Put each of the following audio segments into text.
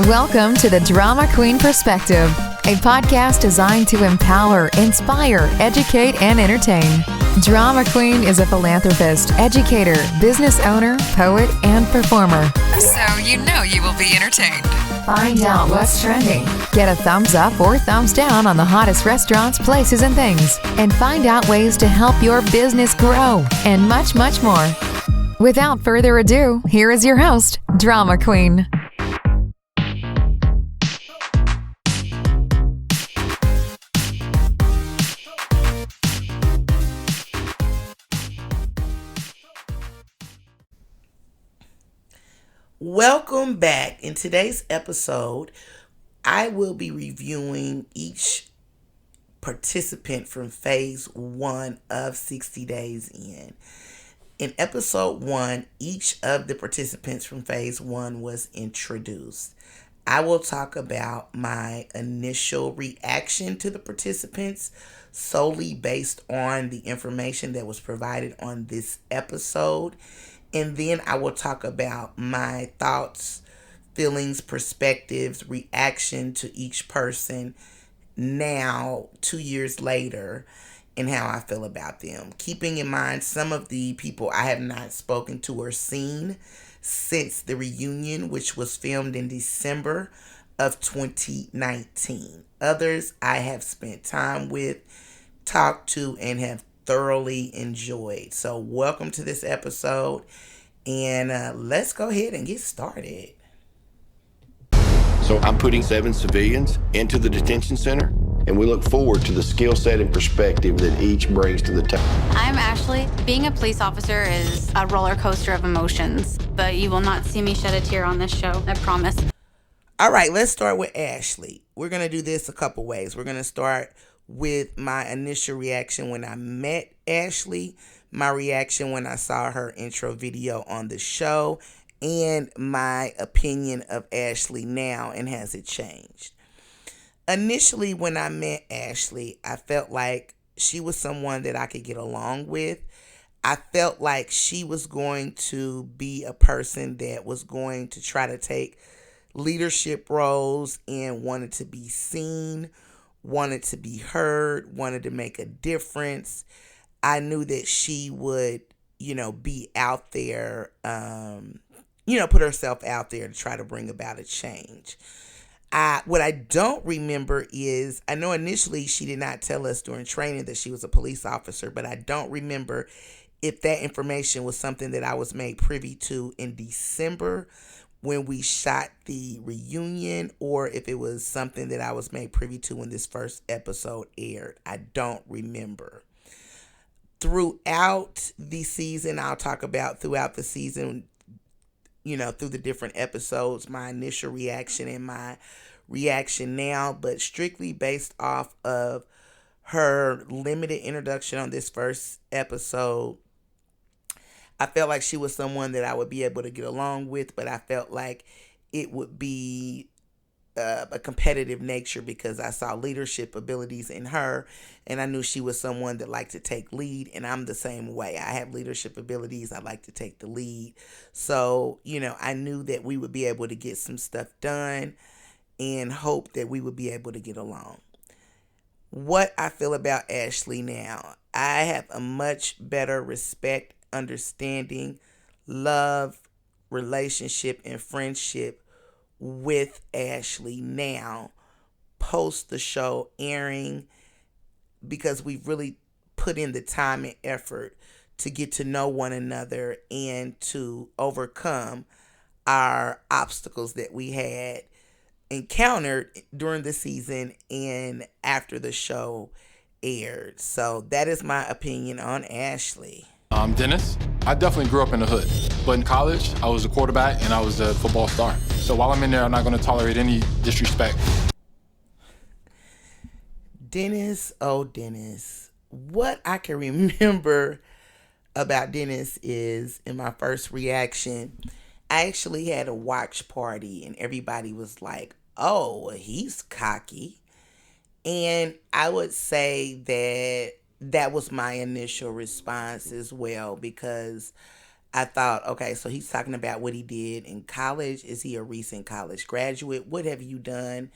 Welcome to the Drama Queen Perspective, a podcast designed to empower, inspire, educate, and entertain. Drama Queen is a philanthropist, educator, business owner, poet, and performer. So you know you will be entertained. Find out what's trending. Get a thumbs up or thumbs down on the hottest restaurants, places, and things. And find out ways to help your business grow. And much, much more. Without further ado, here is your host, Drama Queen. Welcome back. In today's episode, I will be reviewing each participant from phase 1 of 60 Days In. In episode 1, each of the participants from phase 1 was introduced. I will talk about my initial reaction to the participants solely based on the information that was provided on this episode. And then I will talk about my thoughts, feelings, perspectives, reaction to each person now, 2 years later, and how I feel about them. Keeping in mind some of the people I have not spoken to or seen since the reunion, which was filmed in December of 2019. Others I have spent time with, talked to, and have thoroughly enjoyed. So welcome to this episode, and let's go ahead and get started. So I'm putting 7 civilians into the detention center, and we look forward to the skill set and perspective that each brings to the table. I'm Ashley. Being a police officer is a roller coaster of emotions, but you will not see me shed a tear on this show, I promise. All right, let's start with Ashley. We're going to do this a couple ways. We're going to start with my initial reaction when I met Ashley, my reaction when I saw her intro video on the show, and my opinion of Ashley now, and has it changed. Initially, when I met Ashley, I felt like she was someone that I could get along with. I felt like she was going to be a person that was going to try to take leadership roles and wanted to be seen, wanted to be heard, wanted to make a difference. I knew that she would, be out there, put herself out there to try to bring about a change. What I don't remember is, I know initially she did not tell us during training that she was a police officer, but I don't remember if that information was something that I was made privy to in December when we shot the reunion, or if it was something that I was made privy to when this first episode aired. I don't remember. Throughout the season, I'll talk about throughout the season, through the different episodes, my initial reaction and my reaction now, but strictly based off of her limited introduction on this first episode, I felt like she was someone that I would be able to get along with, but I felt like it would be a competitive nature because I saw leadership abilities in her, and I knew she was someone that liked to take lead, and I'm the same way. I have leadership abilities. I like to take the lead. So, I knew that we would be able to get some stuff done and hope that we would be able to get along. What I feel about Ashley now, I have a much better respect, understanding, love, relationship, and friendship with Ashley now, post the show airing, because we've really put in the time and effort to get to know one another and to overcome our obstacles that we had encountered during the season and after the show aired. So that is my opinion on Ashley. I'm Dennis. I definitely grew up in the hood, but in college, I was a quarterback and I was a football star. So while I'm in there, I'm not going to tolerate any disrespect. Dennis, oh Dennis. What I can remember about Dennis is, in my first reaction, I actually had a watch party and everybody was like, oh, he's cocky. And I would say that was my initial response as well, because I thought, okay, so he's talking about what he did in college. Is he a recent college graduate? What have you done,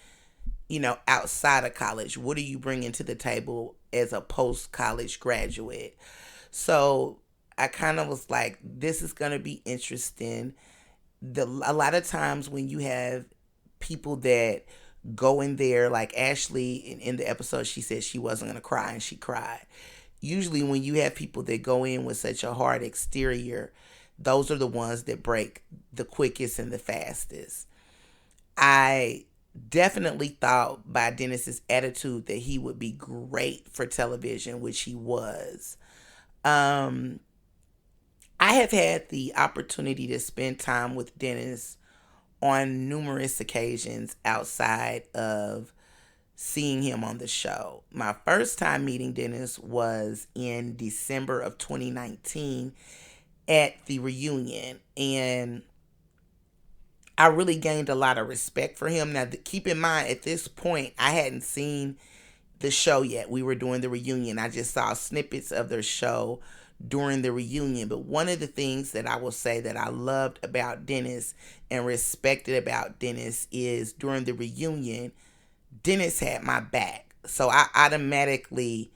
outside of college? What are you bringing to the table as a post-college graduate? So I kind of was like, this is going to be interesting. A lot of times when you have people that go in there, like Ashley in the episode, she said she wasn't going to cry and she cried. Usually when you have people that go in with such a hard exterior, those are the ones that break the quickest and the fastest. I definitely thought by Dennis's attitude that he would be great for television, which he was. I have had the opportunity to spend time with Dennis on numerous occasions outside of seeing him on the show. My first time meeting Dennis was in December of 2019 at the reunion, and I really gained a lot of respect for him. Now, keep in mind, at this point, I hadn't seen the show yet. We were doing the reunion. I just saw snippets of their show during the reunion. But one of the things that I will say that I loved about Dennis and respected about Dennis is during the reunion, Dennis had my back. So I automatically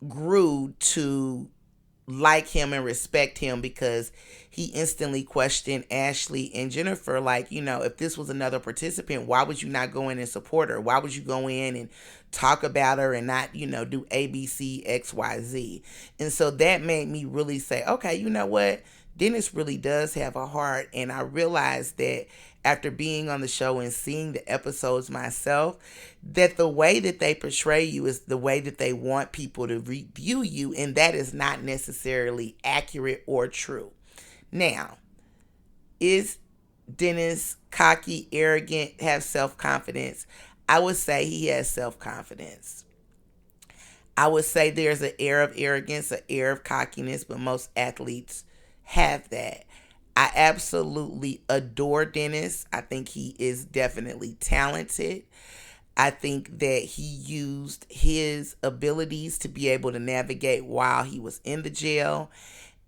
grew to like him and respect him because he instantly questioned Ashley and Jennifer, like, if this was another participant, why would you not go in and support her? Why would you go in and talk about her and not, do A, B, C, X, Y, Z? And so that made me really say, okay, you know what? Dennis really does have a heart. And I realized that after being on the show and seeing the episodes myself, that the way that they portray you is the way that they want people to view you, and that is not necessarily accurate or true. Now, is Dennis cocky, arrogant, have self-confidence? I would say he has self-confidence. I would say there's an air of arrogance, an air of cockiness, but most athletes have that. I absolutely adore Dennis. I think he is definitely talented. I think that he used his abilities to be able to navigate while he was in the jail.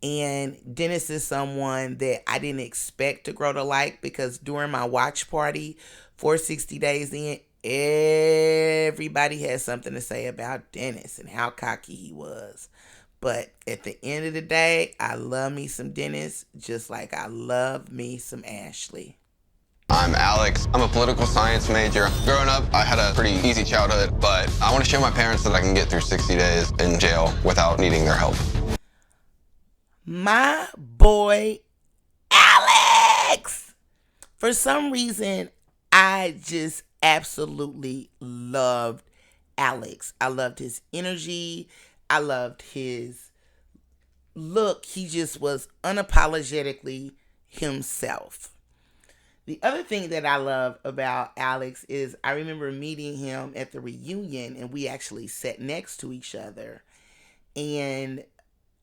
And Dennis is someone that I didn't expect to grow to like, because during my watch party for 60 Days In, everybody had something to say about Dennis and how cocky he was. But at the end of the day, I love me some Dennis, just like I love me some Ashley. I'm Alex. I'm a political science major. Growing up, I had a pretty easy childhood, but I want to show my parents that I can get through 60 days in jail without needing their help. My boy, Alex! For some reason, I just absolutely loved Alex. I loved his energy. I loved his look. He just was unapologetically himself. The other thing that I love about Alex is I remember meeting him at the reunion, and we actually sat next to each other. And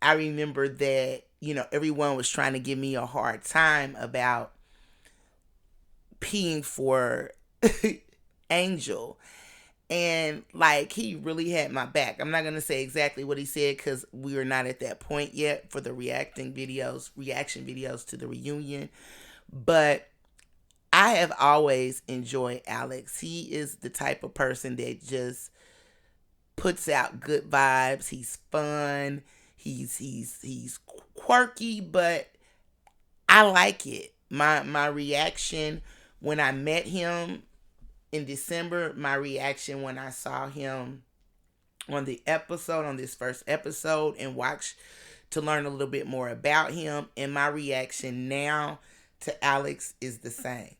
I remember that, everyone was trying to give me a hard time about peeing for Angel. And he really had my back. I'm not going to say exactly what he said because we are not at that point yet for the reaction videos to the reunion. But I have always enjoyed Alex. He is the type of person that just puts out good vibes. He's fun. He's quirky, but I like it. My reaction when I met him in December, my reaction when I saw him on this first episode and watched to learn a little bit more about him, and my reaction now to Alex is the same.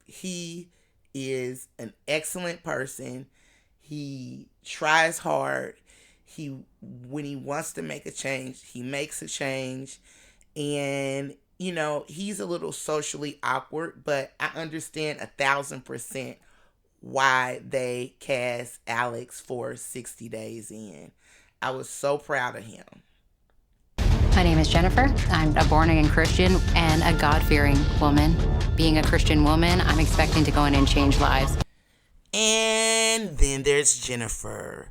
He is an excellent person. He tries hard. When he wants to make a change, he makes a change. And he's a little socially awkward, but I understand 1,000% why they cast Alex for 60 Days In. I was so proud of him. My name is Jennifer. I'm a born-again Christian and a God-fearing woman. Being a Christian woman, I'm expecting to go in and change lives. And then there's Jennifer.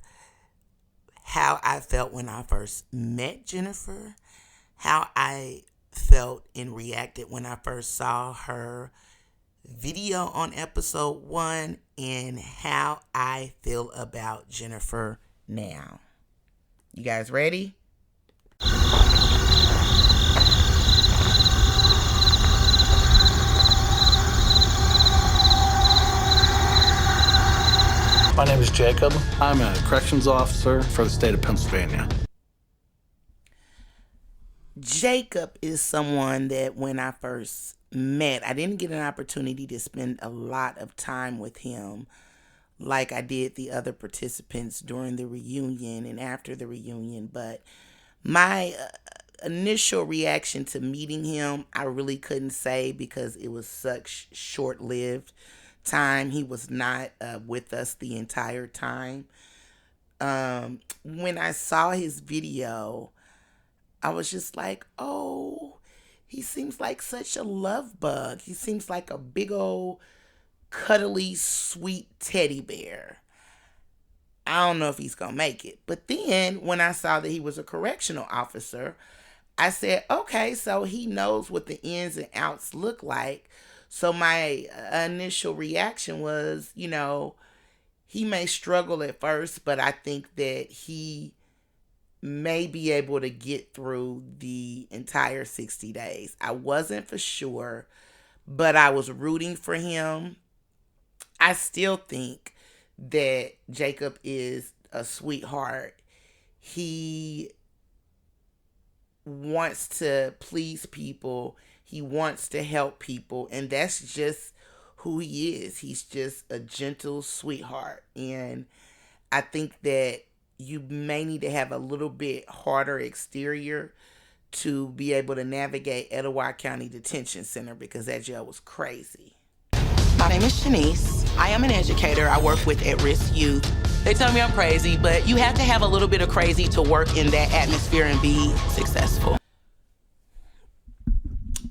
how I felt when I first met Jennifer, how I felt and reacted when I first saw her video on episode 1, and how I feel about Jennifer now. You guys ready? My name is Jacob. I'm a corrections officer for the state of Pennsylvania. Jacob is someone that when I first met, I didn't get an opportunity to spend a lot of time with him like I did the other participants during the reunion and after the reunion. But my initial reaction to meeting him, I really couldn't say because it was such short-lived time. He was not with us the entire time. When I saw his video, I was just like, oh, he seems like such a love bug. He seems like a big old cuddly sweet teddy bear. I don't know if he's gonna make it. But then when I saw that he was a correctional officer, I said, okay, so he knows what the ins and outs look like. So my initial reaction was, you know, he may struggle at first, but I think that he may be able to get through the entire 60 days. I wasn't for sure, but I was rooting for him. I still think that Jacob is a sweetheart. He wants to please people. He wants to help people, and that's just who he is. He's just a gentle sweetheart, and I think that you may need to have a little bit harder exterior to be able to navigate Etowah County Detention Center because that jail was crazy. My name is Shanese. I am an educator. I work with at-risk youth. They tell me I'm crazy, but you have to have a little bit of crazy to work in that atmosphere and be successful.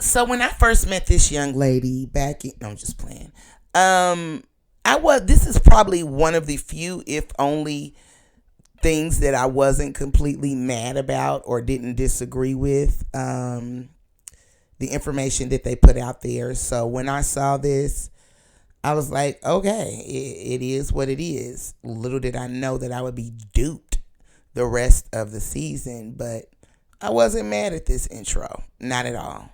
So when I first met this young lady back in, no, I'm just playing. This is probably one of the few, if only, things that I wasn't completely mad about or didn't disagree with. The information that they put out there. So when I saw this, I was like, okay, it is what it is. Little did I know that I would be duped the rest of the season, but I wasn't mad at this intro. Not at all.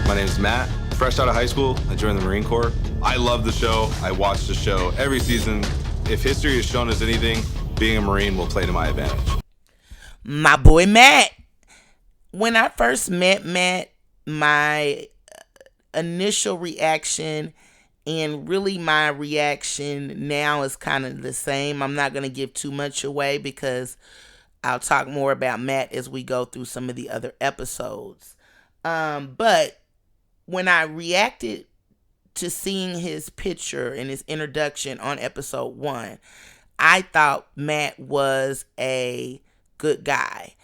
My name is Matt. Fresh out of high school, I joined the Marine Corps. I love the show. I watch the show every season. If history has shown us anything, being a Marine will play to my advantage. My boy Matt. When I first met Matt, my initial reaction and really my reaction now is kind of the same. I'm not going to give too much away because I'll talk more about Matt as we go through some of the other episodes. But when I reacted to seeing his picture and his introduction on episode 1, I thought Matt was a good guy.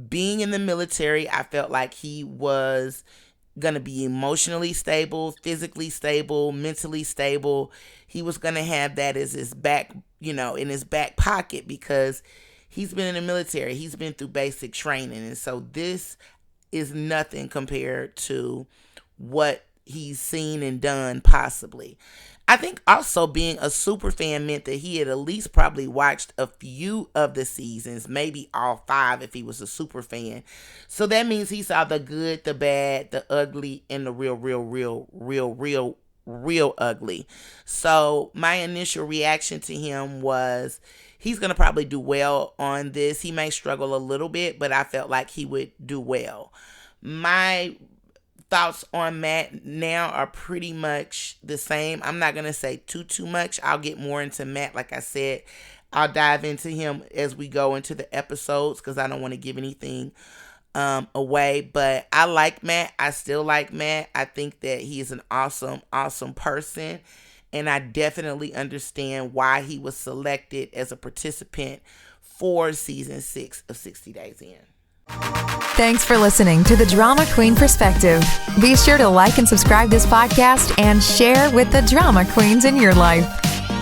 Being in the military, I felt like he was going to be emotionally stable, physically stable, mentally stable. He was going to have that as his back, in his back pocket because he's been in the military. He's been through basic training. And so this is nothing compared to what he's seen and done possibly. I think also being a super fan meant that he had at least probably watched a few of the seasons, maybe all 5 if he was a super fan. So that means he saw the good, the bad, the ugly, and the real ugly. So my initial reaction to him was he's going to probably do well on this. He may struggle a little bit, but I felt like he would do well. My thoughts on Matt now are pretty much the same. I'm not going to say too much. I'll get more into Matt. Like I said, I'll dive into him as we go into the episodes because I don't want to give anything away. But I like Matt. I still like Matt. I think that he is an awesome person. And I definitely understand why he was selected as a participant for season 6 of 60 Days In. Thanks for listening to the Drama Queen Perspective. Be sure to like and subscribe this podcast and share with the drama queens in your life.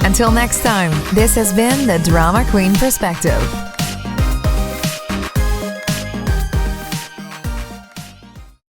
Until next time, this has been the Drama Queen Perspective.